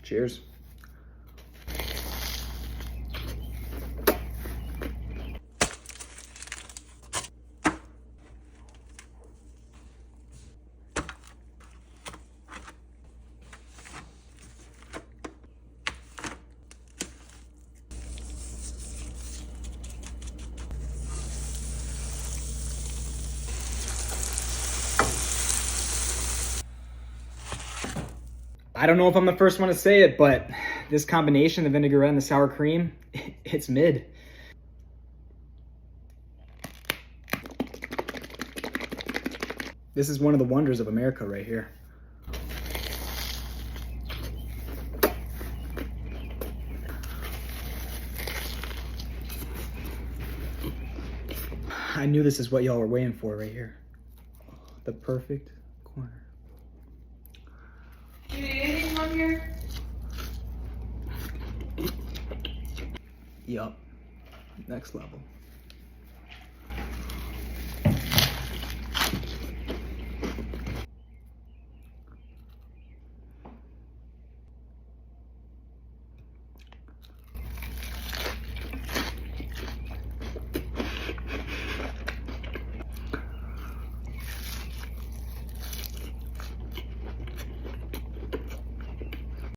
Cheers. I don't know if I'm the first one to say it, but this combination, the vinaigrette and the sour cream, it's mid. This is one of the wonders of America right here. I knew this is what y'all were waiting for right here. The perfect corner. You need anything on here? Yup. Next level.